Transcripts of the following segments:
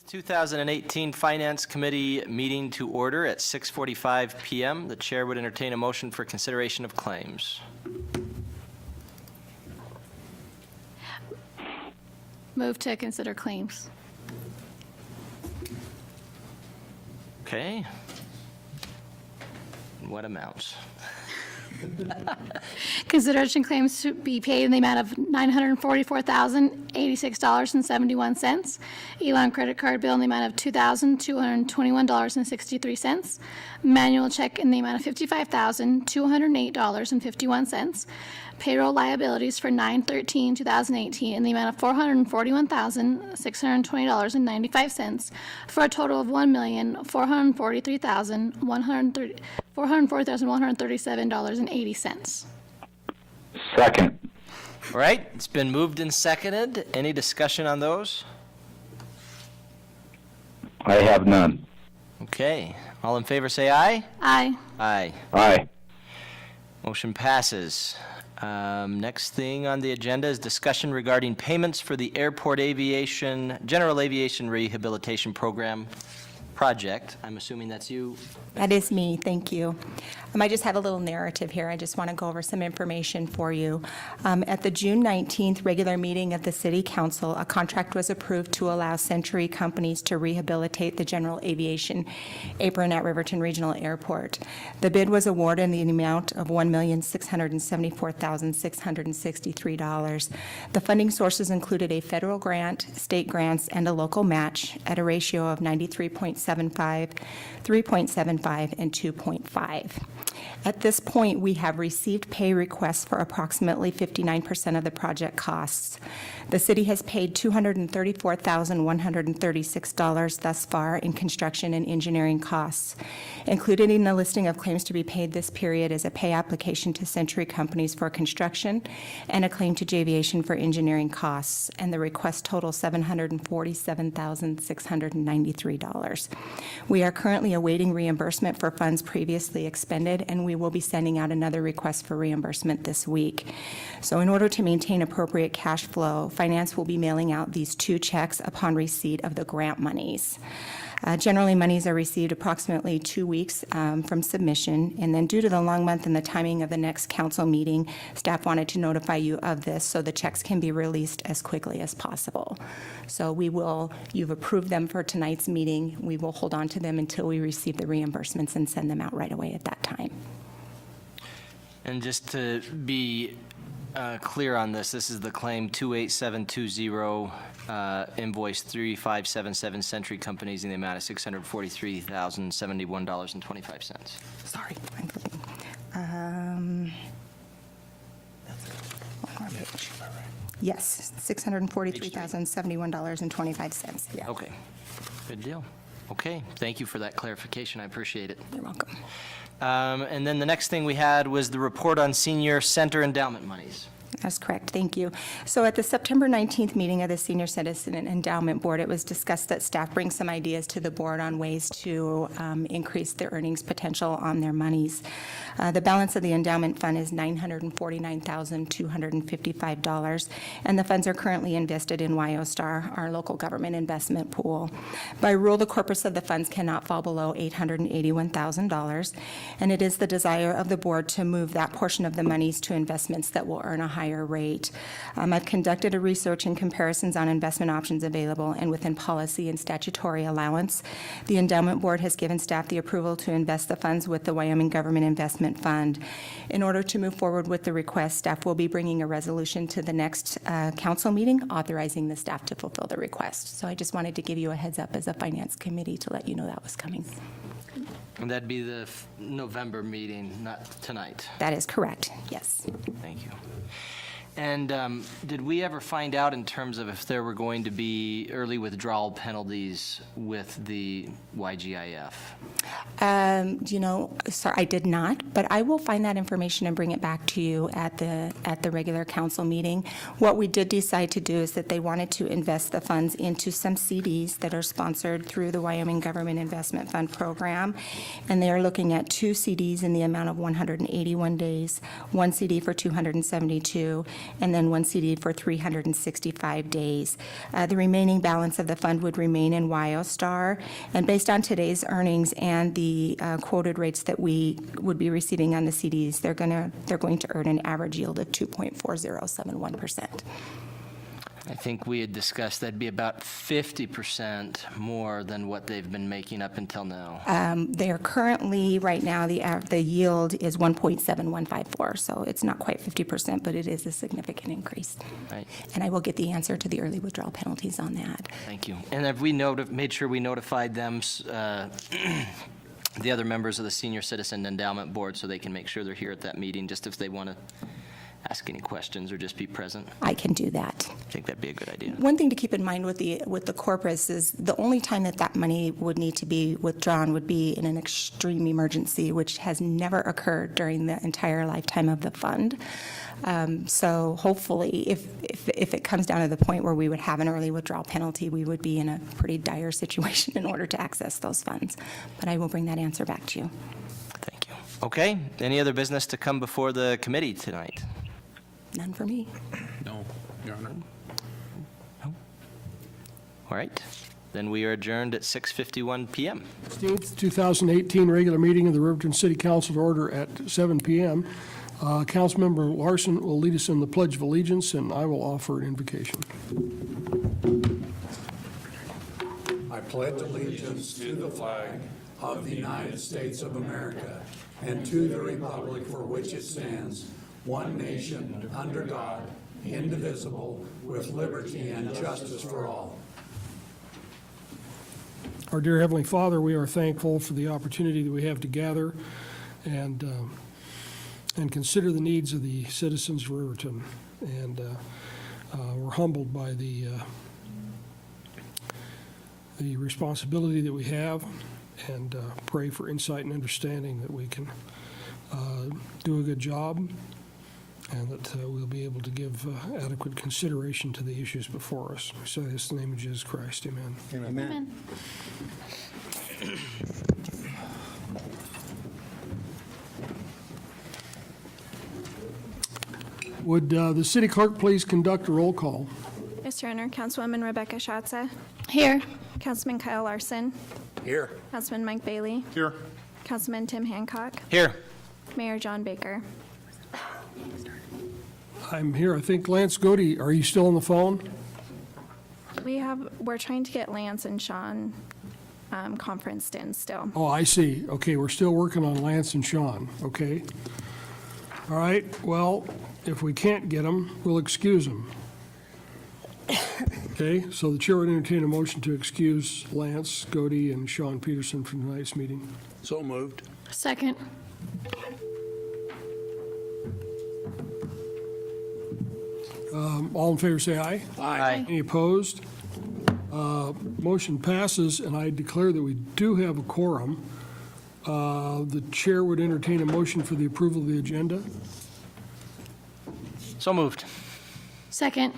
2018 Finance Committee meeting to order at 6:45 p.m. The chair would entertain a motion for consideration of claims. Move to consider claims. Okay. What amounts? Consideration claims to be paid in the amount of $944,086.71. Elon credit card bill in the amount of $2,221.63. Manual check in the amount of $55,208.51. Payroll liabilities for 9/13/2018 in the amount of $441,620.95 for a total of $1,440,137.80. Second. All right, it's been moved and seconded. Any discussion on those? I have none. Okay, all in favor say aye. Aye. Aye. Aye. Motion passes. Next thing on the agenda is discussion regarding payments for the Airport Aviation, General Aviation Rehabilitation Program project. I'm assuming that's you. That is me, thank you. I just have a little narrative here. I just want to go over some information for you. At the June 19th regular meeting of the City Council, a contract was approved to allow Century Companies to rehabilitate the general aviation apron at Riverton Regional Airport. The bid was awarded in the amount of $1,674,663. The funding sources included a federal grant, state grants, and a local match at a ratio of 93.75, 3.75, and 2.5. At this point, we have received pay requests for approximately 59% of the project costs. The city has paid $234,136 thus far in construction and engineering costs. Included in the listing of claims to be paid this period is a pay application to Century Companies for construction and a claim to Javiation for engineering costs, and the request totals $747,693. We are currently awaiting reimbursement for funds previously expended, and we will be sending out another request for reimbursement this week. So in order to maintain appropriate cash flow, Finance will be mailing out these two checks upon receipt of the grant monies. Generally, monies are received approximately 2 weeks from submission, and then due to the long month and the timing of the next council meeting, staff wanted to notify you of this so the checks can be released as quickly as possible. So you've approved them for tonight's meeting. We will hold on to them until we receive the reimbursements and send them out right away at that time. And just to be clear on this is the claim 28720, invoice 3577 Century Companies in the amount of $643,071.25. Sorry, I'm flipping. One more page. Yes, $643,071.25. Yeah. Okay, good deal. Okay, thank you for that clarification. I appreciate it. You're welcome. And then the next thing we had was the report on senior center endowment monies. That's correct. Thank you. So at the September 19th meeting of the Senior Citizen Endowment Board, it was discussed that staff bring some ideas to the board on ways to increase their earnings potential on their monies. The balance of the endowment fund is $949,255, and the funds are currently invested in WyoStar, our local government investment pool. By rule, the corpus of the funds cannot fall below $881,000, and it is the desire of the board to move that portion of the monies to investments that will earn a higher rate. I've conducted a research and comparisons on investment options available and within policy and statutory allowance. The endowment board has given staff the approval to invest the funds with the Wyoming Government Investment Fund. In order to move forward with the request, staff will be bringing a resolution to the next council meeting authorizing the staff to fulfill the request. So I just wanted to give you a heads up as a finance committee to let you know that was coming. And that'd be the November meeting, not tonight. That is correct, yes. Thank you. And did we ever find out in terms of if there were going to be early withdrawal penalties with the YGIF? Sorry, I did not, but I will find that information and bring it back to you at the regular council meeting. What we did decide to do is that they wanted to invest the funds into some CDs that are sponsored through the Wyoming Government Investment Fund program, and they are looking at 2 CDs in the amount of 181 days, 1 CD for 272, and then 1 CD for 365 days. The remaining balance of the fund would remain in WyoStar, and based on today's earnings and the quoted rates that we would be receiving on the CDs, they're going to earn an average yield of 2.4071%. I think we had discussed that'd be about 50% more than what they've been making up until now. They are currently, right now, the yield is 1.7154, so it's not quite 50%, but it is a significant increase. Right. And I will get the answer to the early withdrawal penalties on that. Thank you. And have we made sure we notified them, the other members of the Senior Citizen Endowment Board, so they can make sure they're here at that meeting, just if they want to ask any questions or just be present? I can do that. I think that'd be a good idea. One thing to keep in mind with the corpus is the only time that money would need to be withdrawn would be in an extreme emergency, which has never occurred during the entire lifetime of the fund. So hopefully, if it comes down to the point where we would have an early withdrawal penalty, we would be in a pretty dire situation in order to access those funds. But I will bring that answer back to you. Thank you. Okay, any other business to come before the committee tonight? None for me. No, Your Honor. All right, then we are adjourned at 6:51 PM. 16th, 2018 regular meeting of the Riverton City Council to order at 7 p.m. Councilmember Larson will lead us in the Pledge of Allegiance, and I will offer an invocation. I pledge allegiance to the flag of the United States of America and to the republic for which it stands, one nation, under God, indivisible, with liberty and justice for all. Our dear Heavenly Father, we are thankful for the opportunity that we have to gather and consider the needs of the citizens of Riverton. And we're humbled by the responsibility that we have, and pray for insight and understanding that we can do a good job, and that we'll be able to give adequate consideration to the issues before us. We say this in the name of Jesus Christ. Amen. Amen. Would the city clerk please conduct a roll call? Yes, Your Honor. Councilwoman Rebecca Schatze. Here. Councilman Kyle Larson. Here. Councilman Mike Bailey. Here. Councilman Tim Hancock. Here. Mayor John Baker. I'm here. I think Lance Godey, are you still on the phone? We're trying to get Lance and Sean conferenced in still. Oh, I see. Okay, we're still working on Lance and Sean. Okay. All right. Well, if we can't get them, we'll excuse them. Okay, so the chair would entertain a motion to excuse Lance Godey and Sean Peterson from tonight's meeting. So moved. Second. All in favor, say aye. Aye. Any opposed? Motion passes, and I declare that we do have a quorum. The chair would entertain a motion for the approval of the agenda. So moved. Second.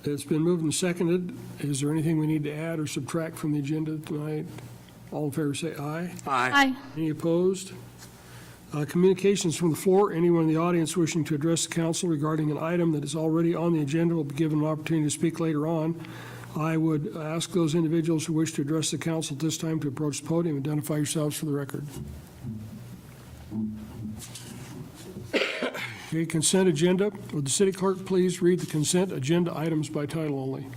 It's been moved and seconded. Is there anything we need to add or subtract from the agenda tonight? All in favor, say aye. Aye. Any opposed? Communications from the floor. Anyone in the audience wishing to address the council regarding an item that is already on the agenda will be given an opportunity to speak later on. I would ask those individuals who wish to address the council at this time to approach the podium and identify yourselves for the record. Okay, consent agenda. Would the city clerk please read the consent agenda items by title only?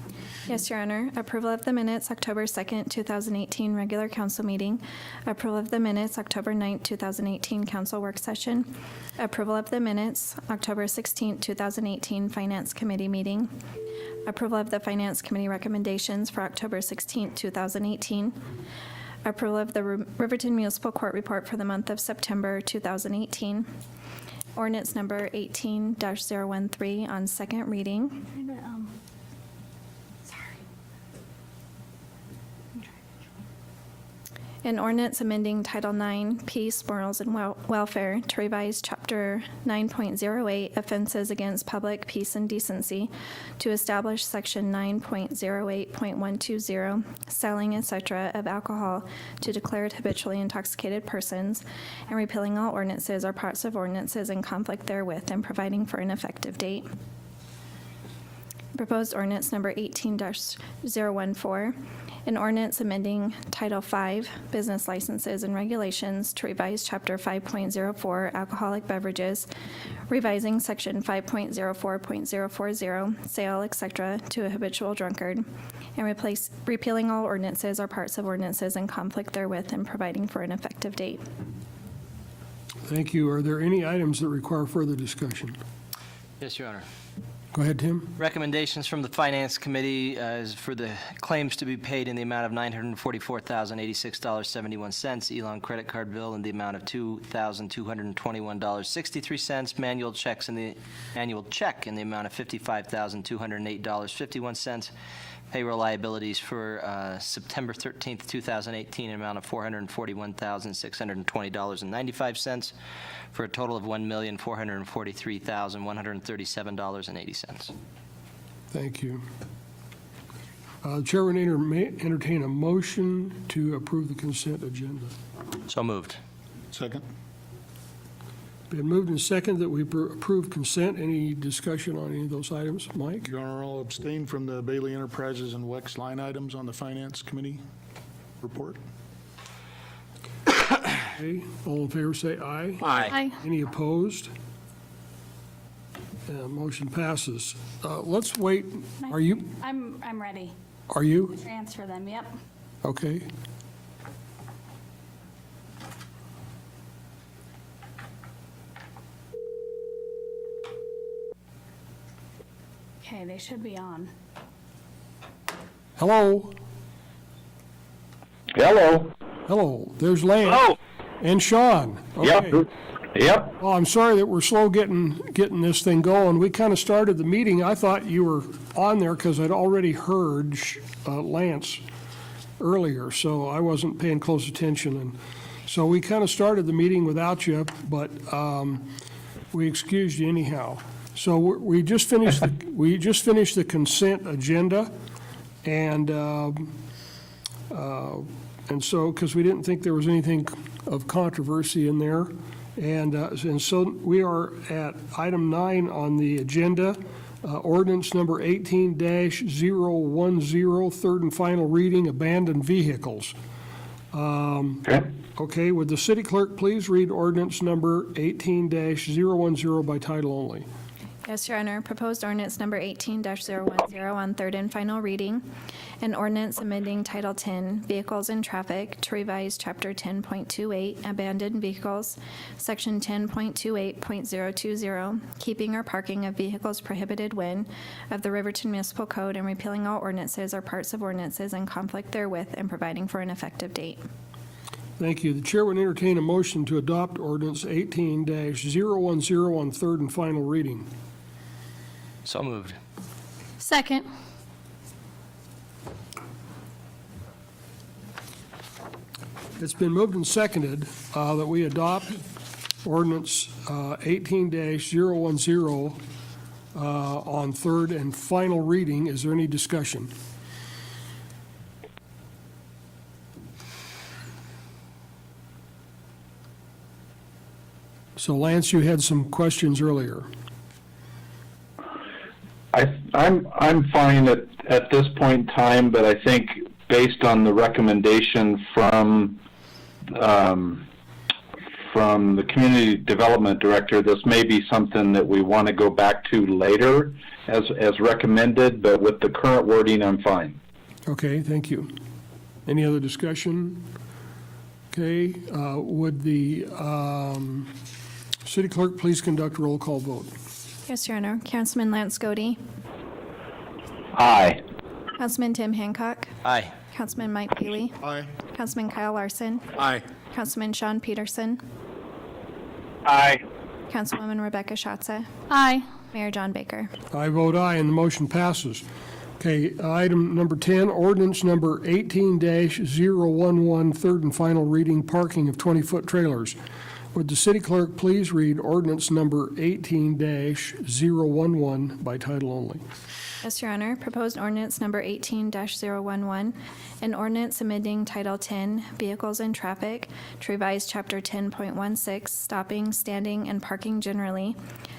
Yes, Your Honor. Approval of the minutes, October 2nd, 2018, regular council meeting. Approval of the minutes, October 9th, 2018, council work session. Approval of the minutes, October 16th, 2018, finance committee meeting. Approval of the finance committee recommendations for October 16th, 2018. Approval of the Riverton Municipal Court report for the month of September 2018. Ordinance number 18-013 on second reading. An ordinance amending Title IX, Peace, Morals, and Welfare to revise Chapter 9.08, Offenses Against Public Peace and Decency, to establish Section 9.08.120, Selling, etc., of alcohol to declared habitually intoxicated persons, and repealing all ordinances or parts of ordinances in conflict therewith, and providing for an effective date. Proposed ordinance number 18-014, an ordinance amending Title V, Business Licenses and Regulations to revise Chapter 5.04, Alcoholic Beverages, revising Section 5.04.040, Sale, etc., to a habitual drunkard, and repealing all ordinances or parts of ordinances in conflict therewith, and providing for an effective date. Thank you. Are there any items that require further discussion? Yes, Your Honor. Go ahead, Tim. Recommendations from the Finance Committee is for the claims to be paid in the amount of $944,086.71, Elon credit card bill in the amount of $2,221.63, annual check in the amount of $55,208.51, payroll liabilities for September 13th, 2018, an amount of $441,620.95, for a total of $1,443,137.80. Thank you. The Chair would entertain a motion to approve the consent agenda. So moved. Second. Been moved and second that we approve consent. Any discussion on any of those items? Mike? Your Honor, I'll abstain from the Bailey Enterprises and WEX line items on the Finance Committee report. Okay. All in favor, say aye. Aye. Any opposed? Motion passes. Let's wait. Are you? I'm ready Are you? to transfer them, yep. Okay. Okay, they should be on. Hello? Hello. Hello. There's Lance. Hello. And Sean. Okay. Yep. Yep. Well, I'm sorry that we're slow getting this thing going. We kind of started the meeting. I thought you were on there because I'd already heard Lance earlier, so I wasn't paying close attention. And so we kind of started the meeting without you, but we excused you anyhow. So we just finished the consent agenda, and so because we didn't think there was anything of controversy in there. And so we are at item 9 on the agenda, ordinance number 18-010, third and final reading, abandoned vehicles. Okay, would the city clerk please read ordinance number 18-010 by title only? Yes, Your Honor. Proposed ordinance number 18-010 on third and final reading. An ordinance amending Title 10, Vehicles and Traffic, to revise Chapter 10.28, Abandoned Vehicles, Section 10.28.020, Keeping or Parking of Vehicles Prohibited When, of the Riverton Municipal Code, and repealing all ordinances or parts of ordinances in conflict therewith, and providing for an effective date. Thank you. The chair would entertain a motion to adopt ordinance 18-010 on third and final reading. So moved. Second. It's been moved and seconded that we adopt ordinance 18-010 on third and final reading. Is there any discussion? So Lance, you had some questions earlier. I'm fine at this point in time, but I think based on the recommendation from the community development director, this may be something that we want to go back to later as recommended, but with the current wording, I'm fine. Okay, thank you. Any other discussion? Okay, would the city clerk please conduct a roll call vote? Yes, Your Honor. Councilman Lance Godey. Aye. Councilman Tim Hancock. Aye. Councilman Mike Bailey. Aye. Councilman Kyle Larson. Aye. Councilman Sean Peterson. Aye. Councilwoman Rebecca Schatze. Aye. Mayor John Baker. I vote aye, and the motion passes. Okay, item number 10, ordinance number 18-011, third and final reading, parking of 20-foot trailers. Would the city clerk please read ordinance number 18-011 by title only? Yes, Your Honor. Proposed ordinance number 18-011, an ordinance amending Title 10, Vehicles and Traffic, to revise Chapter 10.16, Stopping, Standing, and Parking Generally,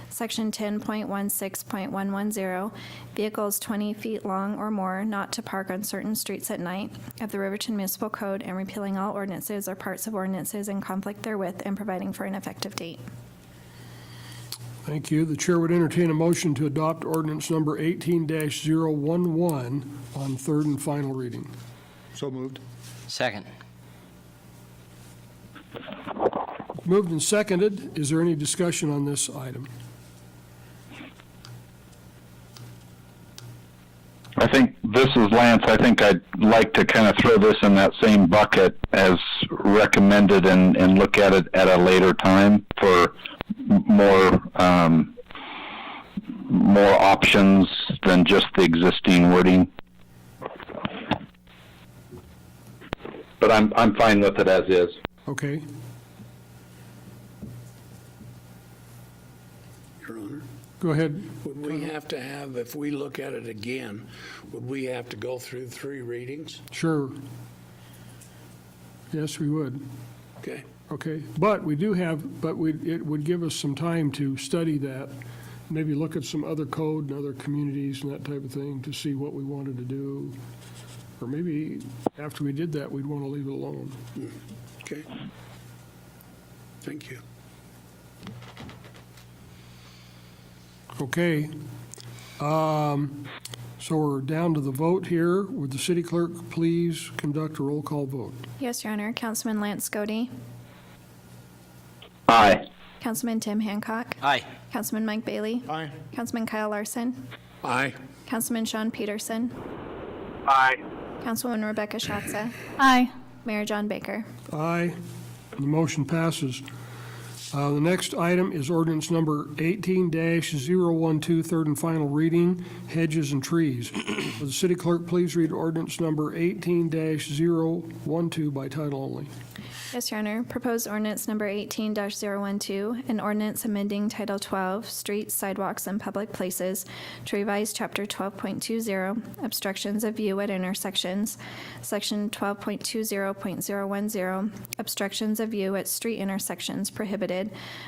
Section 10.16.110, vehicles 20 feet long or more not to park on certain streets at night of the Riverton Municipal Code, and repealing all ordinances or parts of ordinances in conflict therewith and providing for an effective date. Thank you. The chair would entertain a motion to adopt ordinance number 18-011 on third and final reading. So moved. Second. Moved and seconded. Is there any discussion on this item? I think this is Lance. I think I'd like to kind of throw this in that same bucket as recommended and look at it at a later time for more options than just the existing wording. But I'm fine with it as is. Okay. Your Honor, Go ahead. would we have to have, if we look at it again, would we have to go through 3 readings? Sure. Yes, we would. Okay. Okay. But we do have, it would give us some time to study that, maybe look at some other code and other communities and that type of thing to see what we wanted to do. Or maybe after we did that, we'd want to leave it alone. Okay. Thank you. Okay. So we're down to the vote here. Would the city clerk please conduct a roll call vote? Yes, Your Honor. Councilman Lance Scody. Aye. Councilman Tim Hancock. Aye. Councilman Mike Bailey. Aye. Councilman Kyle Larson. Aye. Councilman Sean Peterson. Aye. Councilwoman Rebecca Schatze. Aye. Mayor John Baker. Aye. The motion passes. The next item is ordinance number 18-012, third and final reading, hedges and trees. Would the city clerk please read ordinance number 18-012 by title only? Yes, Your Honor. Proposed ordinance number 18-012, an ordinance amending Title 12, Streets, Sidewalks, and Public Places, to revise Chapter 12.20, Obstructions of View at Intersections, Section 12.20.010, Obstructions of View at Street Intersections Prohibited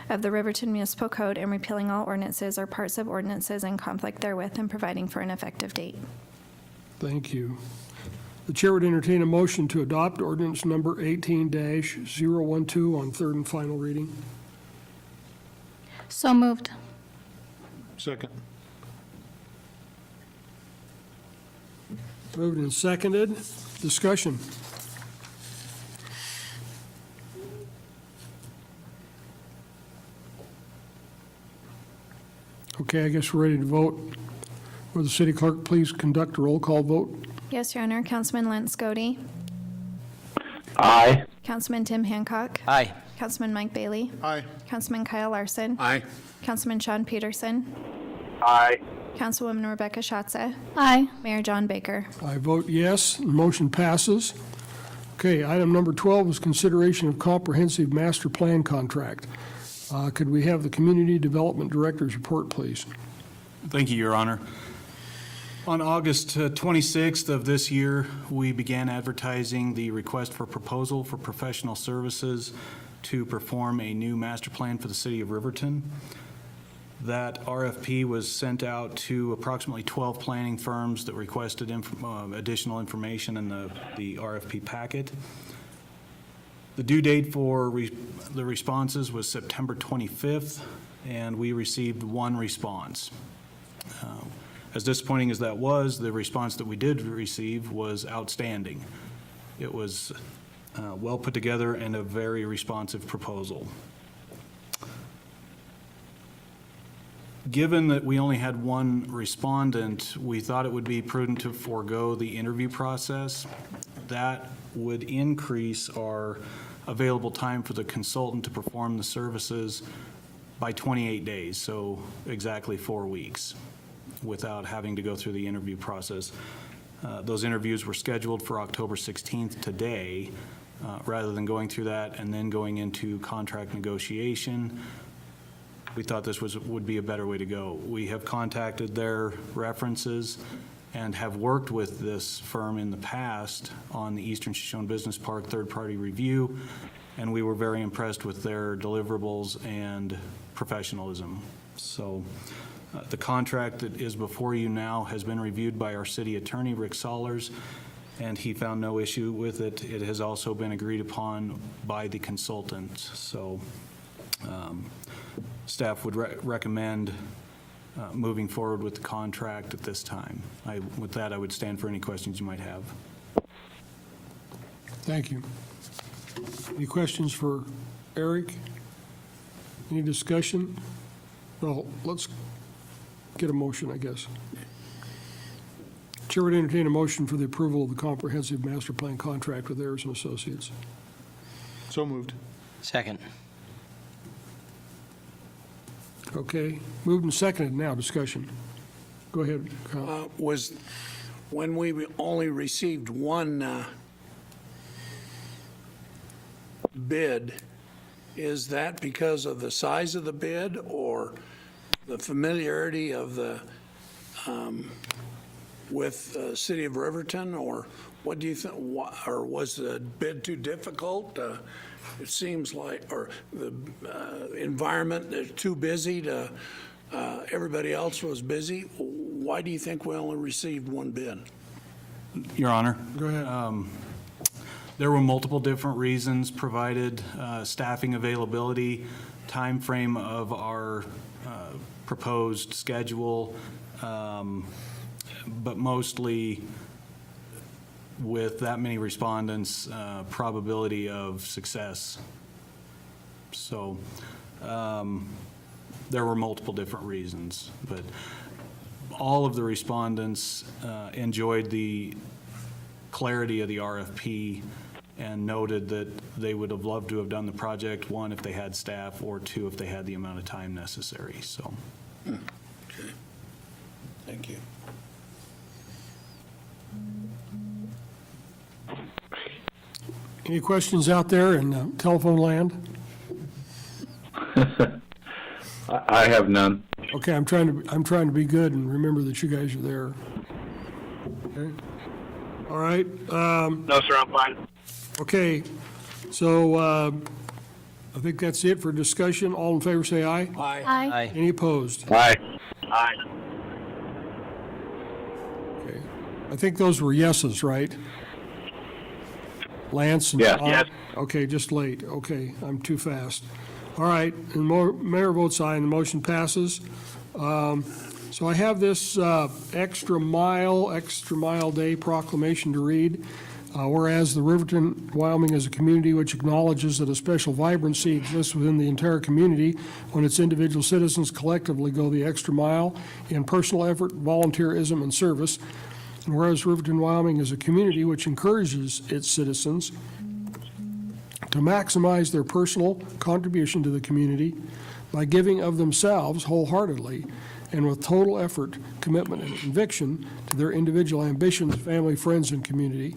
of the Riverton Municipal Code, and repealing all ordinances or parts of ordinances in conflict therewith and providing for an effective date. Thank you. The chair would entertain a motion to adopt ordinance number 18-012 on third and final reading. So moved. Second. Moved and seconded. Discussion. Okay, I guess we're ready to vote. Will the city clerk please conduct a roll call vote? Yes, Your Honor. Councilman Lance Scody. Aye. Councilman Tim Hancock. Aye. Councilman Mike Bailey. Aye. Councilman Kyle Larson. Aye. Councilman Sean Peterson. Aye. Councilwoman Rebecca Schatze. Aye. Mayor John Baker. I vote yes, and the motion passes. Okay, item number 12 is consideration of comprehensive master plan contract. Could we have the Community Development Director's report, please? Thank you, Your Honor. On August 26th of this year, we began advertising the request for proposal for professional services to perform a new master plan for the city of Riverton. That RFP was sent out to approximately 12 planning firms that requested additional information in the RFP packet. The due date for the responses was September 25th, and we received 1 response. As disappointing as that was, the response that we did receive was outstanding. It was well put together and a very responsive proposal. Given that we only had 1 respondent, we thought it would be prudent to forego the interview process. That would increase our available time for the consultant to perform the services by 28 days, so exactly 4 weeks. without having to go through the interview process. Those interviews were scheduled for October 16th today, rather than going through that and then going into contract negotiation. We thought this would be a better way to go. We have contacted their references and have worked with this firm in the past on the Eastern Shoshone Business Park third-party review, and we were very impressed with their deliverables and professionalism. So the contract that is before you now has been reviewed by our city attorney, Rick Sollers, and he found no issue with it. It has also been agreed upon by the consultant. So staff would recommend moving forward with the contract at this time. With that, I would stand for any questions you might have. Thank you. Any questions for Eric? Any discussion? Well, let's get a motion, I guess. Chair would entertain a motion for the approval of the comprehensive master plan contract with Ayers and Associates. So moved. Second. Okay, moved and seconded. Now discussion. Go ahead, Kyle. Was, when we only received one bid, is that because of the size of the bid or the familiarity of the, with the city of Riverton, or what do you think, or was the bid too difficult? It seems like, or the environment is too busy to, everybody else was busy. Why do you think we only received one bid? Your Honor. Go ahead. There were multiple different reasons provided, staffing availability, time frame of our proposed schedule, but mostly with that many respondents, probability of success. So there were multiple different reasons, but all of the respondents enjoyed the clarity of the RFP and noted that they would have loved to have done the project, one, if they had staff, or two, if they had the amount of time necessary. So. Okay. Thank you. Any questions out there in telephone land? I have none. Okay, I'm trying to be good and remember that you guys are there. Okay. All right. No, sir, I'm fine. Okay, so I think that's it for discussion. All in favor, say aye. Aye. Aye. Aye. Any opposed? Aye. Aye. Okay. I think those were yeses, right? Lance and Yes. Bob? Yes. Okay, just late. Okay, I'm too fast. All right, and mayor votes aye, and the motion passes. So I have this extra mile day proclamation to read. Whereas the Riverton, Wyoming is a community which acknowledges that a special vibrancy exists within the entire community when its individual citizens collectively go the extra mile in personal effort, volunteerism, and service. And whereas Riverton, Wyoming is a community which encourages its citizens to maximize their personal contribution to the community by giving of themselves wholeheartedly and with total effort, commitment, and conviction to their individual ambitions, family, friends, and community.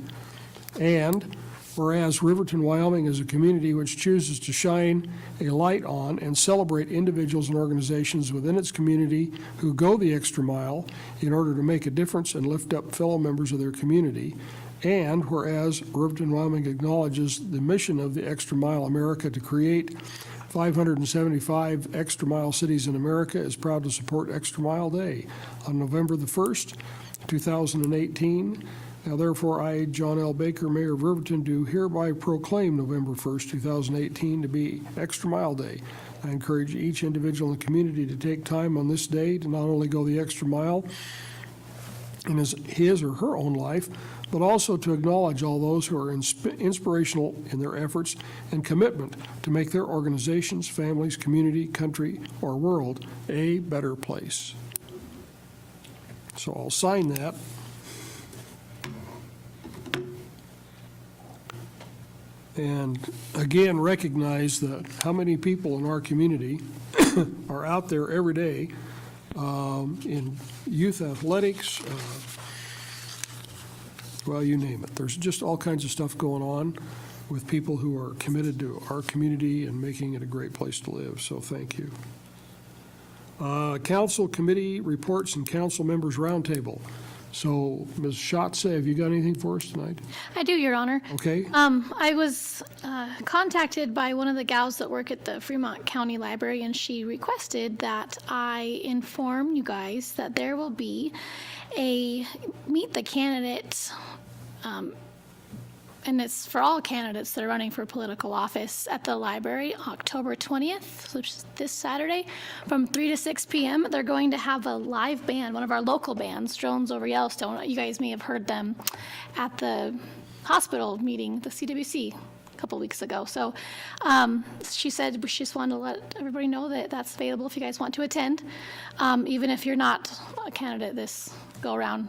And whereas Riverton, Wyoming is a community which chooses to shine a light on and celebrate individuals and organizations within its community who go the extra mile in order to make a difference and lift up fellow members of their community. And whereas Riverton, Wyoming acknowledges the mission of the Extra Mile America to create 575 extra mile cities in America, is proud to support Extra Mile Day on November the 1st, 2018. Now therefore, I, John L. Baker, Mayor of Riverton, do hereby proclaim November 1st, 2018 to be Extra Mile Day. I encourage each individual in the community to take time on this day to not only go the extra mile in his or her own life, but also to acknowledge all those who are inspirational in their efforts and commitment to make their organizations, families, community, country, or world a better place. So I'll sign that. And again, recognize that how many people in our community are out there every day in youth athletics, well, you name it. There's just all kinds of stuff going on with people who are committed to our community and making it a great place to live, so thank you. Council committee reports and council members roundtable. So, Ms. Schatze, have you got anything for us tonight? I do, Your Honor. Okay. I was contacted by one of the gals that work at the Fremont County Library, and she requested that I inform you guys that there will be a Meet the Candidate, and it's for all candidates that are running for political office at the library, October 20th, which is this Saturday, from 3 to 6 p.m. They're going to have a live band, one of our local bands, Drones Over Yellowstone. You guys may have heard them at the hospital meeting, the CWC, a couple weeks ago. So she said she just wanted to let everybody know that that's available if you guys want to attend. Even if you're not a candidate this go around,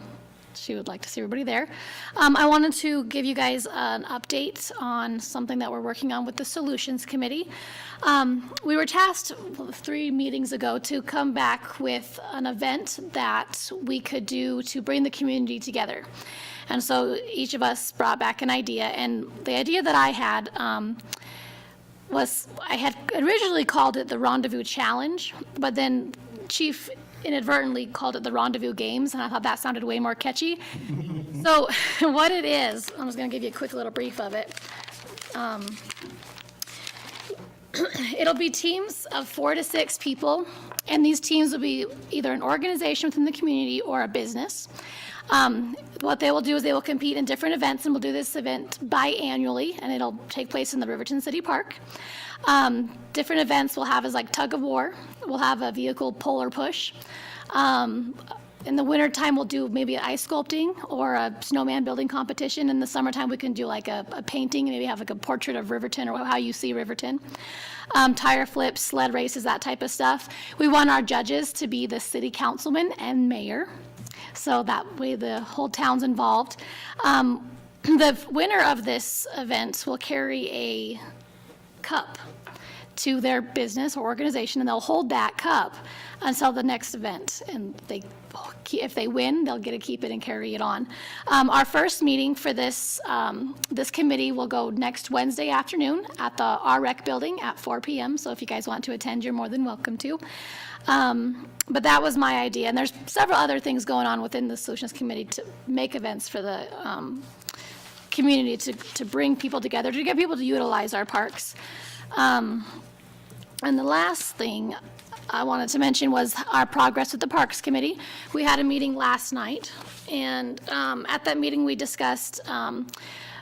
she would like to see everybody there. I wanted to give you guys an update on something that we're working on with the Solutions Committee. We were tasked 3 meetings ago to come back with an event that we could do to bring the community together. And so each of us brought back an idea, and the idea that I had was I had originally called it the Rendezvous Challenge, but then Chief inadvertently called it the Rendezvous Games, and I thought that sounded way more catchy. So what it is, I'm just going to give you a quick little brief of it. It'll be teams of 4 to 6 people, and these teams will be either an organization within the community or a business. What they will do is they will compete in different events, and we'll do this event biannually, and it'll take place in the Riverton City Park. Different events we'll have is like tug of war. We'll have a vehicle pull or push. In the wintertime, we'll do maybe ice sculpting or a snowman building competition. In the summertime, we can do like a painting, maybe have like a portrait of Riverton or how you see Riverton. Tire flips, sled races, that type of stuff. We want our judges to be the city councilman and mayor, so that way the whole town's involved. The winner of this event will carry a cup to their business or organization, and they'll hold that cup until the next event. And if they win, they'll get to keep it and carry it on. Our first meeting for this committee will go next Wednesday afternoon at the RREC building at 4 p.m. So if you guys want to attend, you're more than welcome to. But that was my idea, and there's several other things going on within the Solutions Committee to make events for the community, to bring people together, to get people to utilize our parks. And the last thing I wanted to mention was our progress with the Parks Committee. We had a meeting last night, and at that meeting we discussed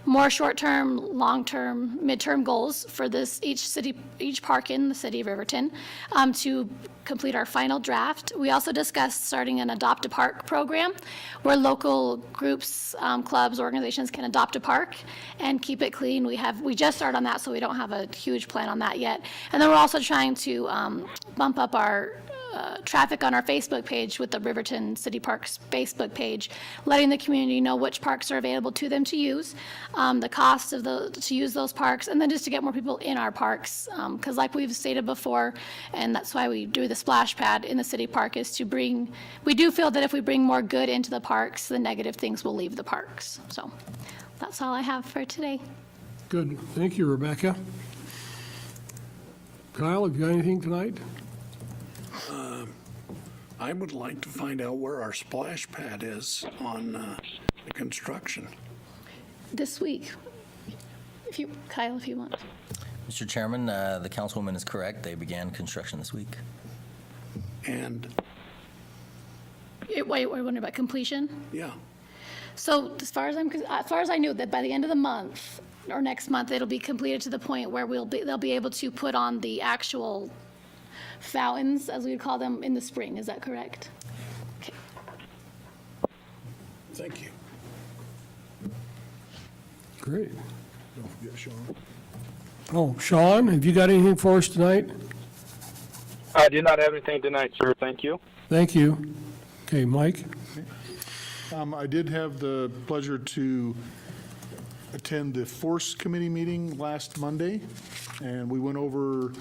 more short-term, long-term, midterm goals for each park in the city of Riverton to complete our final draft. We also discussed starting an Adopt a Park program where local groups, clubs, organizations can adopt a park and keep it clean. We just started on that, so we don't have a huge plan on that yet. And then we're also trying to bump up our traffic on our Facebook page with the Riverton City Parks Facebook page, letting the community know which parks are available to them to use, the cost of to use those parks, and then just to get more people in our parks. Because like we've stated before, and that's why we do the splash pad in the city park, is to we do feel that if we bring more good into the parks, the negative things will leave the parks. So that's all I have for today. Good. Thank you, Rebecca. Kyle, have you got anything tonight? I would like to find out where our splash pad is on the construction. This week, Kyle, if you want. Mr. Chairman, the councilwoman is correct. They began construction this week. And? Wait, we're wondering about completion? Yeah. So as far as I knew, that by the end of the month or next month, it'll be completed to the point where they'll be able to put on the actual fountains, as we would call them, in the spring. Is that correct? Okay. Thank you. Great. Don't forget Sean. Oh, Sean, have you got anything for us tonight? I do not have anything tonight, sir. Thank you. Thank you. Okay, Mike? I did have the pleasure to attend the Force Committee meeting last Monday, and we went over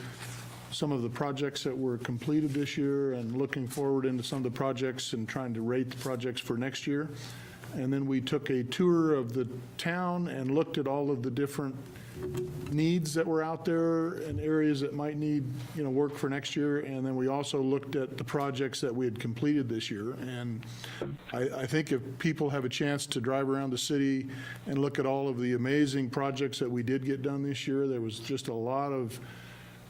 some of the projects that were completed this year and looking forward into some of the projects and trying to rate the projects for next year. And then we took a tour of the town and looked at all of the different needs that were out there and areas that might need, work for next year. And then we also looked at the projects that we had completed this year. And I think if people have a chance to drive around the city and look at all of the amazing projects that we did get done this year, there was just a lot of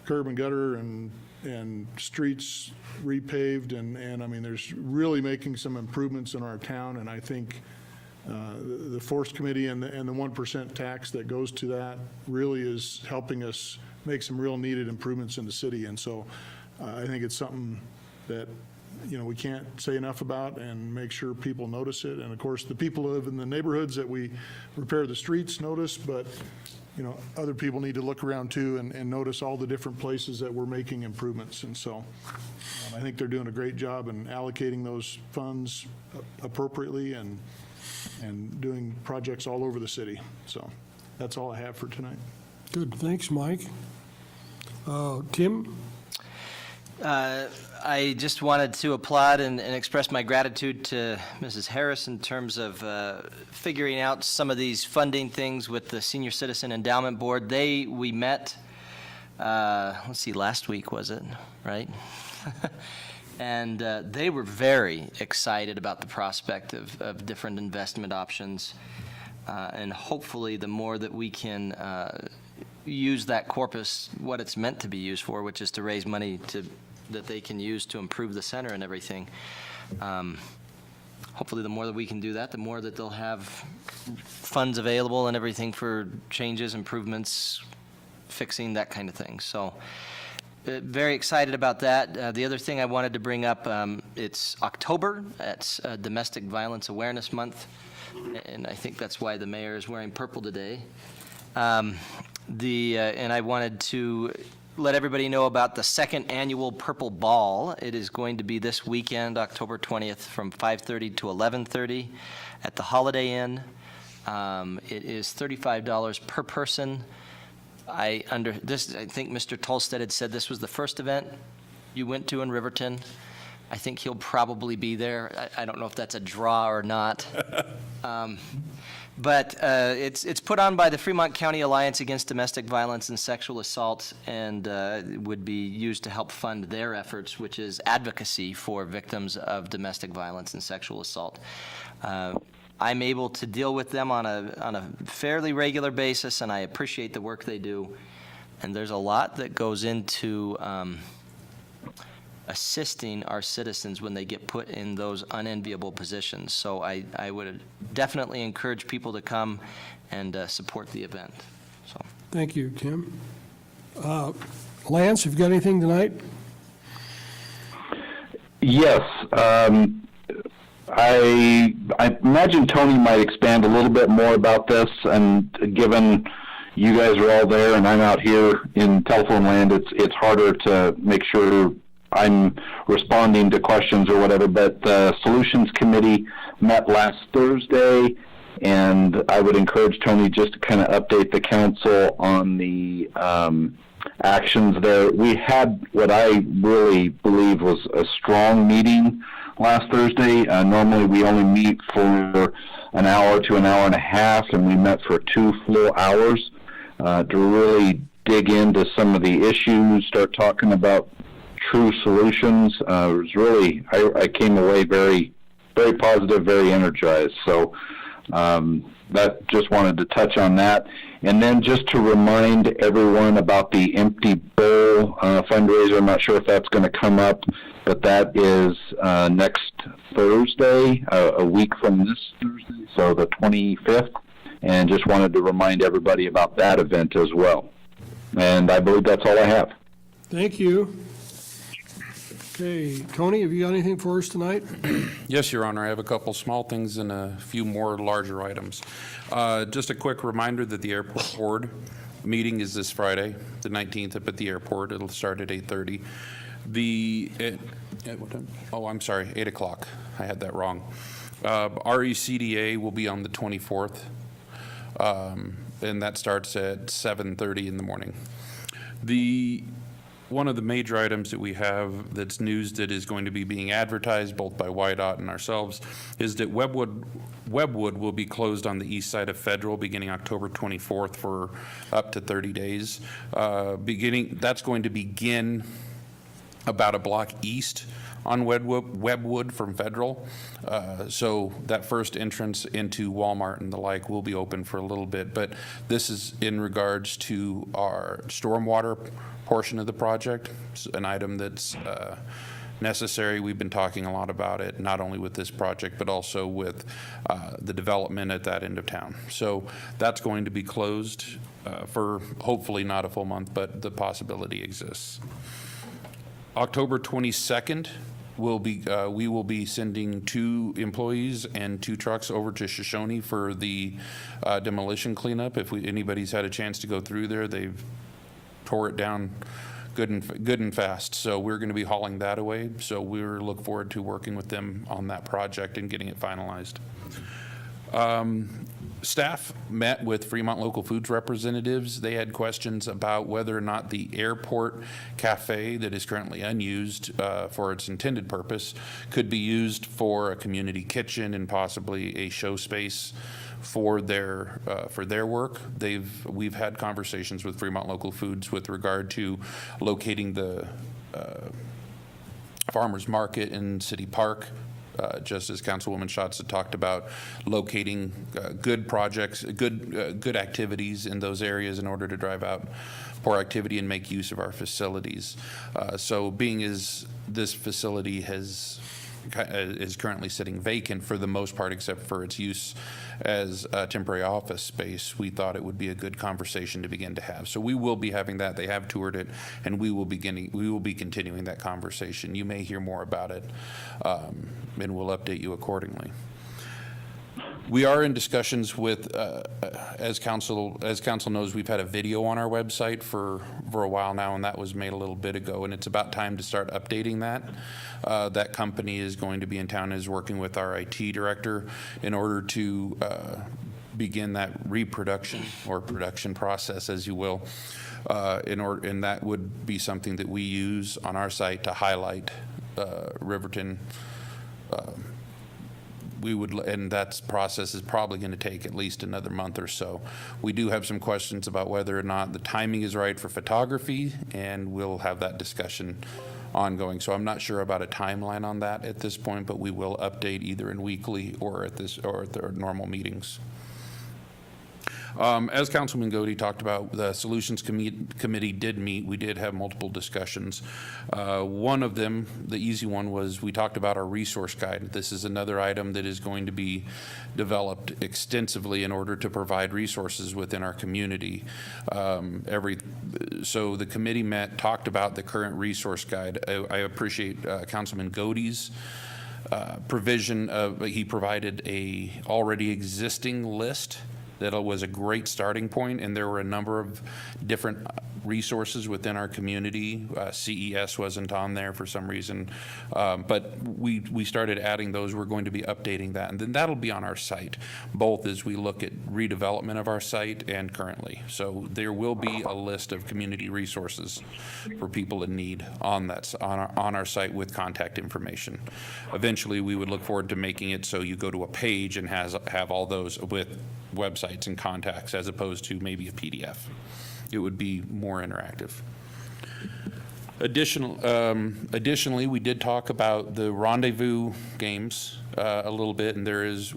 curb and gutter and streets repaved, and I mean, there's really making some improvements in our town, and I think the Force Committee and the 1% tax that goes to that really is helping us make some real needed improvements in the city, and so I think it's something that we can't say enough about and make sure people notice it, and of course, the people who live in the neighborhoods that we repair the streets notice, but other people need to look around too and notice all the different places that we're making improvements. And so I think they're doing a great job in allocating those funds appropriately and doing projects all over the city. So that's all I have for tonight. Good, thanks, Mike. Tim? I just wanted to applaud and express my gratitude to Mrs. Harris in terms of figuring out some of these funding things with the Senior Citizen Endowment Board. We met, let's see, last week was it, right? And they were very excited about the prospect of different investment options. And hopefully the more that we can use that corpus, what it's meant to be used for, which is to raise money that they can use to improve the center and everything. Hopefully the more that we can do that, the more that they'll have funds available and everything for changes, improvements, fixing, that kind of thing. So very excited about that. The other thing I wanted to bring up, it's October. It's Domestic Violence Awareness Month, and I think that's why the mayor is wearing purple today. And I wanted to let everybody know about the second annual Purple Ball. It is going to be this weekend, October 20th, from 5:30 to 11:30 at the Holiday Inn. It is $35 per person. I think Mr. Tolstead had said this was the first event you went to in Riverton. I think he'll probably be there. I don't know if that's a draw or not. But it's put on by the Fremont County Alliance Against Domestic Violence and Sexual Assault, and would be used to help fund their efforts, which is advocacy for victims of domestic violence and sexual assault. I'm able to deal with them on a fairly regular basis, and I appreciate the work they do. And there's a lot that goes into assisting our citizens when they get put in those unenviable positions. So I would definitely encourage people to come and support the event. So. Thank you, Tim. Lance, have you got anything tonight? Yes. I imagine Tony might expand a little bit more about this, and given you guys are all there and I'm out here in telephone land, it's harder to make sure I'm responding to questions or whatever, but the Solutions Committee met last Thursday, and I would encourage Tony just to kind of update the council on the actions there. We had what I really believe was a strong meeting last Thursday. Normally we only meet for an hour to an hour and a half, and we met for 2 full hours to really dig into some of the issues, start talking about true solutions. It was really, I came away very, very positive, very energized. So that just wanted to touch on that. And then just to remind everyone about the Empty Bowl fundraiser. I'm not sure if that's going to come up, but that is next Thursday, a week from this Thursday, so the 25th. And just wanted to remind everybody about that event as well. And I believe that's all I have. Thank you. Okay, Tony, have you got anything for us tonight? Yes, Your Honor. I have a couple small things and a few more larger items. Just a quick reminder that the airport board meeting is this Friday, the 19th, up at the airport. It'll start at 8:30. At what time? Oh, I'm sorry, 8 o'clock. I had that wrong. RECDA will be on the 24th, and that starts at 7:30 in the morning. The one of the major items that we have that's news that is going to be being advertised both by YDOT and ourselves is that Webwood will be closed on the east side of Federal beginning October 24th for up to 30 days. That's going to begin about a block east on Webwood from Federal. So that first entrance into Walmart and the like will be open for a little bit, but this is in regards to our stormwater portion of the project. It's an item that's necessary. We've been talking a lot about it, not only with this project, but also with the development at that end of town. So that's going to be closed for hopefully not a full month, but the possibility exists. October 22nd, we will be sending 2 employees and 2 trucks over to Shoshone for the demolition cleanup. If anybody's had a chance to go through there, they've tore it down good and fast. So we're going to be hauling that away. So we look forward to working with them on that project and getting it finalized. Staff met with Fremont Local Foods representatives. They had questions about whether or not the airport cafe that is currently unused for its intended purpose could be used for a community kitchen and possibly a show space for their work. We've had conversations with Fremont Local Foods with regard to locating the farmers market in City Park. Just as Councilwoman Schatz had talked about, locating good projects, good activities in those areas in order to drive out poor activity and make use of our facilities. So being as this facility is currently sitting vacant for the most part, except for its use as a temporary office space, we thought it would be a good conversation to begin to have. So we will be having that. They have toured it, and we will be continuing that conversation. You may hear more about it, and we'll update you accordingly. We are in discussions with, as council knows, we've had a video on our website for a while now, and that was made a little bit ago, and it's about time to start updating that. That company is going to be in town, is working with our IT director in order to begin that reproduction or production process, as you will, and that would be something that we use on our site to highlight Riverton. And that process is probably going to take at least another month or so. We do have some questions about whether or not the timing is right for photography, and we'll have that discussion ongoing. So I'm not sure about a timeline on that at this point, but we will update either in weekly or at the normal meetings. As Councilman Godey talked about, the Solutions Committee did meet. We did have multiple discussions. One of them, the easy one, was we talked about our resource guide. This is another item that is going to be developed extensively in order to provide resources within our community. So the committee met, talked about the current resource guide. I appreciate Councilman Godey's provision of, he provided a already existing list that was a great starting point, and there were a number of different resources within our community. CES wasn't on there for some reason, but we started adding those. We're going to be updating that, and then that'll be on our site, both as we look at redevelopment of our site and currently. So there will be a list of community resources for people in need on our site with contact information. Eventually, we would look forward to making it so you go to a page and have all those with websites and contacts, as opposed to maybe a PDF. It would be more interactive. Additionally, we did talk about the rendezvous games a little bit, and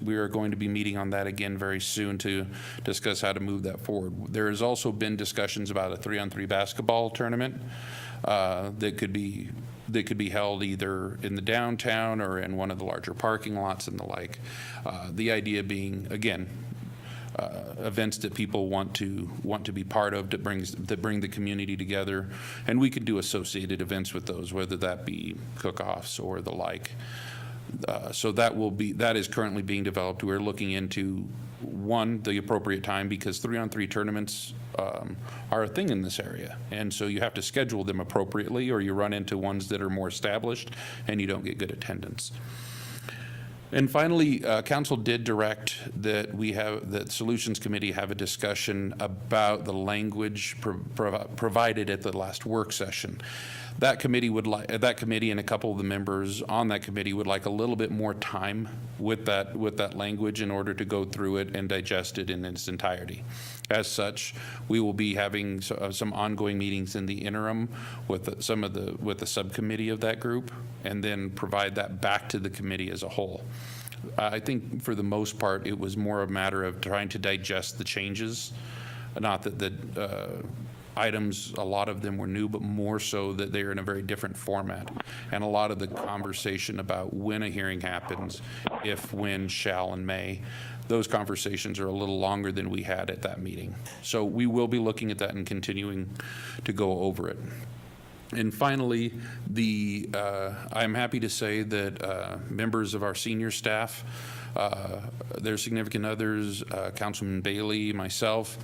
we are going to be meeting on that again very soon to discuss how to move that forward. There has also been discussions about a 3-on-3 basketball tournament that could be held either in the downtown or in one of the larger parking lots and the like. The idea being, again, events that people want to be part of, that bring the community together, and we could do associated events with those, whether that be cook-offs or the like. So that is currently being developed. We're looking into the appropriate time, because 3-on-3 tournaments are a thing in this area, and so you have to schedule them appropriately, or you run into ones that are more established and you don't get good attendance. And finally, council did direct that that Solutions Committee have a discussion about the language provided at the last work session. That committee and a couple of the members on that committee would like a little bit more time with that language in order to go through it and digest it in its entirety. As such, we will be having some ongoing meetings in the interim with the subcommittee of that group, and then provide that back to the committee as a whole. I think for the most part, it was more a matter of trying to digest the changes, not that the items, a lot of them were new, but more so that they are in a very different format. And a lot of the conversation about when a hearing happens, if, when, shall, and may, those conversations are a little longer than we had at that meeting. So we will be looking at that and continuing to go over it. And finally, I'm happy to say that members of our senior staff, their significant others, Councilman Bailey, myself,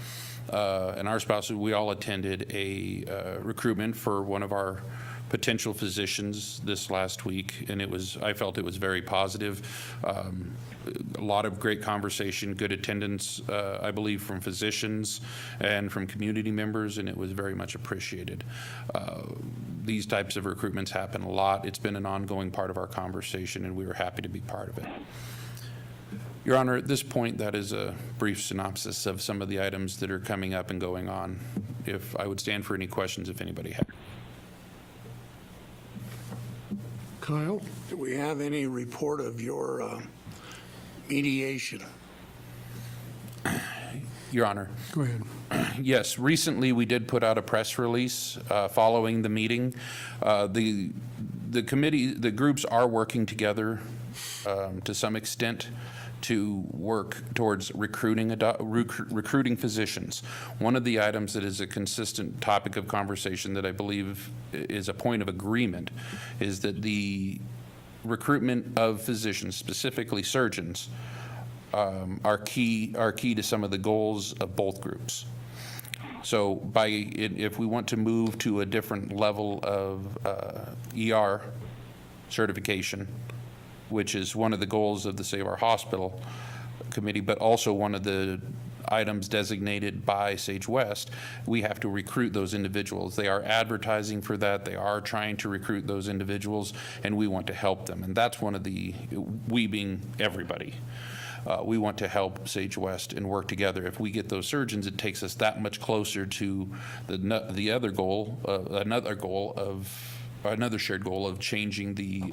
and our spouses, we all attended a recruitment for one of our potential physicians this last week, and I felt it was very positive. A lot of great conversation, good attendance, I believe, from physicians and from community members, and it was very much appreciated. These types of recruitments happen a lot. It's been an ongoing part of our conversation, and we were happy to be part of it. Your Honor, at this point, that is a brief synopsis of some of the items that are coming up and going on. If I would stand for any questions, if anybody has. Kyle? Do we have any report of your mediation? Your Honor. Go ahead. Yes, recently we did put out a press release following the meeting. The groups are working together to some extent to work towards recruiting physicians. One of the items that is a consistent topic of conversation that I believe is a point of agreement is that the recruitment of physicians, specifically surgeons, are key to some of the goals of both groups. So if we want to move to a different level of ER certification, which is one of the goals of the Save Our Hospital Committee, but also one of the items designated by Sage West, we have to recruit those individuals. They are advertising for that. They are trying to recruit those individuals, and we want to help them. And that's one of we being everybody. We want to help Sage West and work together. If we get those surgeons, it takes us that much closer to the other goal, another shared goal of changing the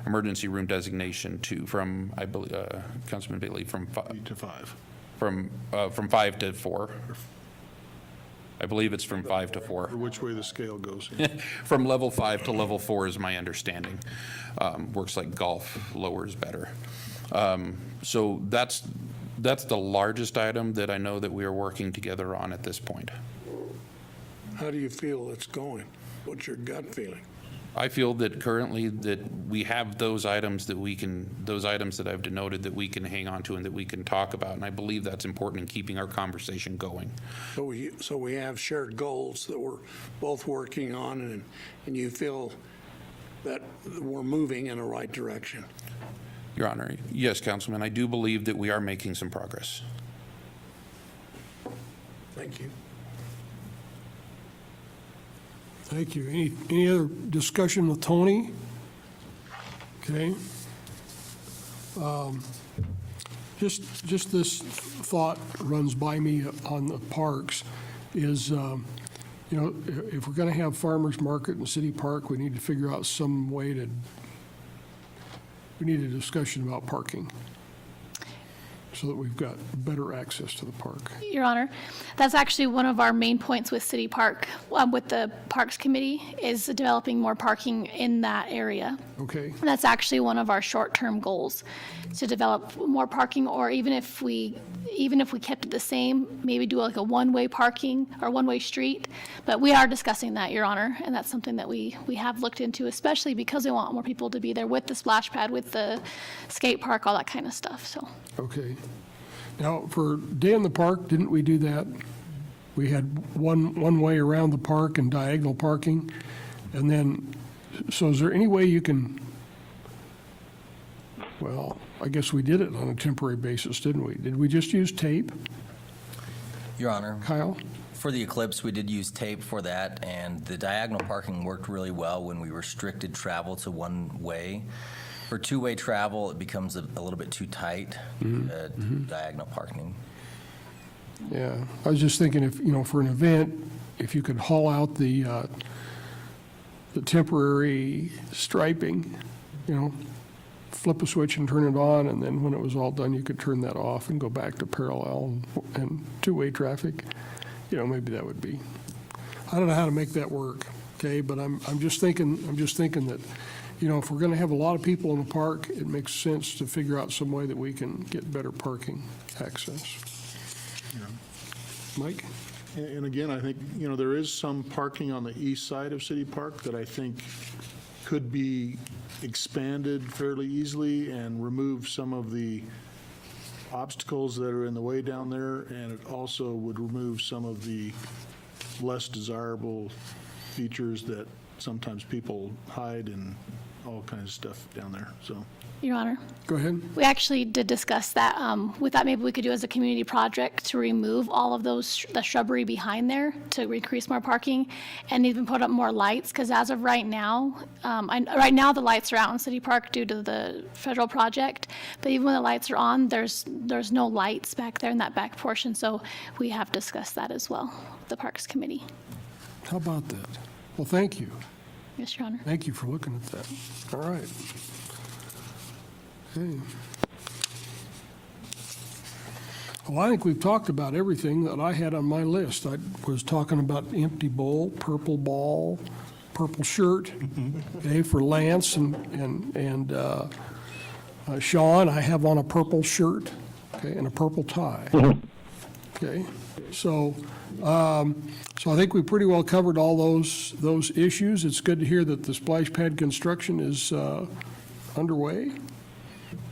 emergency room designation from, I believe, Councilman Bailey, from 5 to 5. From 5 to 4. I believe it's from 5 to 4. Or which way the scale goes. From level 5 to level 4 is my understanding. Works like golf, lower is better. So that's the largest item that I know that we are working together on at this point. How do you feel it's going? What's your gut feeling? I feel that currently that we have those items that I've denoted that we can hang on to and that we can talk about, and I believe that's important in keeping our conversation going. So we have shared goals that we're both working on, and you feel that we're moving in the right direction? Your Honor, yes, Councilman, I do believe that we are making some progress. Thank you. Thank you. Any other discussion with Tony? Okay. Just this thought runs by me on the parks is, if we're going to have farmers market in City Park, we need to figure out some way we need a discussion about parking so that we've got better access to the park. Your Honor, that's actually one of our main points with City Park, with the Parks Committee, is developing more parking in that area. Okay. And that's actually one of our short-term goals, to develop more parking, or even if we kept it the same, maybe do like a one-way parking or one-way street. But we are discussing that, Your Honor, and that's something that we have looked into, especially because we want more people to be there with the splash pad, with the skate park, all that kind of stuff, so. Okay. Now, for Day in the Park, didn't we do that? We had one way around the park and diagonal parking. And then, so is there any way you can Well, I guess we did it on a temporary basis, didn't we? Did we just use tape, Your Honor, Kyle? for the eclipse, we did use tape for that, and the diagonal parking worked really well when we restricted travel to one way. For two-way travel, it becomes a little bit too tight, diagonal parking. Yeah, I was just thinking if, for an event, if you could haul out the temporary striping, flip a switch and turn it on, and then when it was all done, you could turn that off and go back to parallel and two-way traffic. Maybe that would be, I don't know how to make that work, okay? But I'm just thinking that, if we're going to have a lot of people in the park, it makes sense to figure out some way that we can get better parking access. Mike? And again, I think, there is some parking on the east side of City Park that I think could be expanded fairly easily and remove some of the obstacles that are in the way down there, and it also would remove some of the less desirable features that sometimes people hide and all kinds of stuff down there, so. Your Honor. Go ahead. We actually did discuss that. We thought maybe we could do as a community project to remove all of those, the shrubbery behind there to increase more parking and even put up more lights, because as of right now, right now the lights are out in City Park due to the federal project, but even when the lights are on, there's no lights back there in that back portion, so we have discussed that as well, with the Parks Committee. How about that? Well, thank you. Yes, Your Honor. Thank you for looking at that. All right. Okay. Well, I think we've talked about everything that I had on my list. I was talking about empty bowl, purple ball, purple shirt, okay, for Lance and Sean. I have on a purple shirt, okay, and a purple tie. Okay, so I think we pretty well covered all those issues. It's good to hear that the splash pad construction is underway.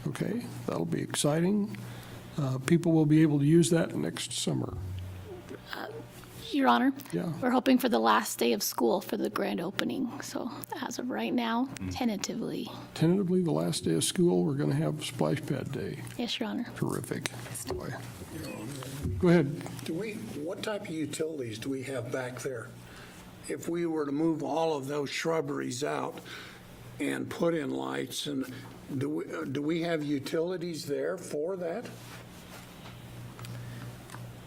Okay, that'll be exciting. People will be able to use that next summer. Your Honor. Yeah. We're hoping for the last day of school for the grand opening. So as of right now, tentatively. Tentatively, the last day of school, we're going to have splash pad day. Yes, Your Honor. Terrific. Boy. Go ahead. What type of utilities do we have back there? If we were to move all of those shrubberies out and put in lights, and do we have utilities there for that?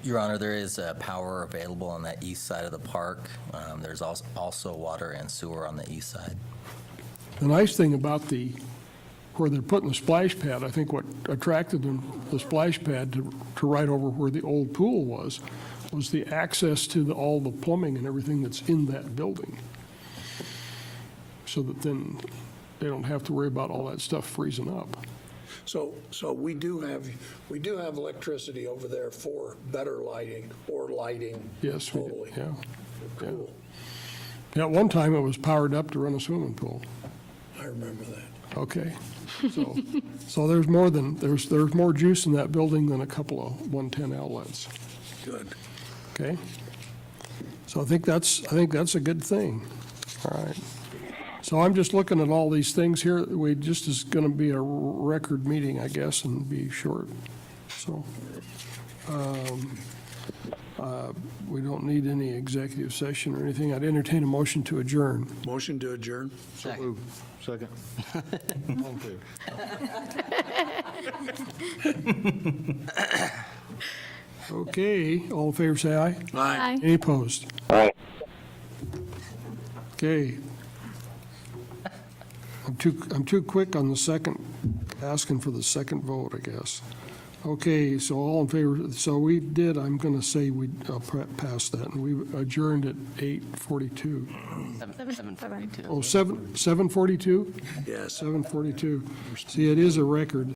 Your Honor, there is power available on that east side of the park. There's also water and sewer on the east side. The nice thing about where they're putting the splash pad, I think what attracted the splash pad to right over where the old pool was the access to all the plumbing and everything that's in that building. So that then they don't have to worry about all that stuff freezing up. So we do have electricity over there for better lighting or lighting. Yes, we do. Totally. Yeah. Cool. Yeah, at one time it was powered up to run a swimming pool. I remember that. Okay. So there's more juice in that building than a couple of 110 outlets. Good. Okay. So I think that's a good thing. All right. So I'm just looking at all these things here. Is going to be a record meeting, I guess, and be short. So we don't need any executive session or anything. I'd entertain a motion to adjourn. Motion to adjourn. Second. Second. All in favor? Okay. All in favor, say aye. Aye. Any opposed? Aye. Okay. I'm too quick on the second, asking for the second vote, I guess. Okay, so all in favor, so we did, I'm going to say we passed that, and we adjourned at 8:42. 7:42. Oh, 7:42? Yes. 7:42. See, it is a record.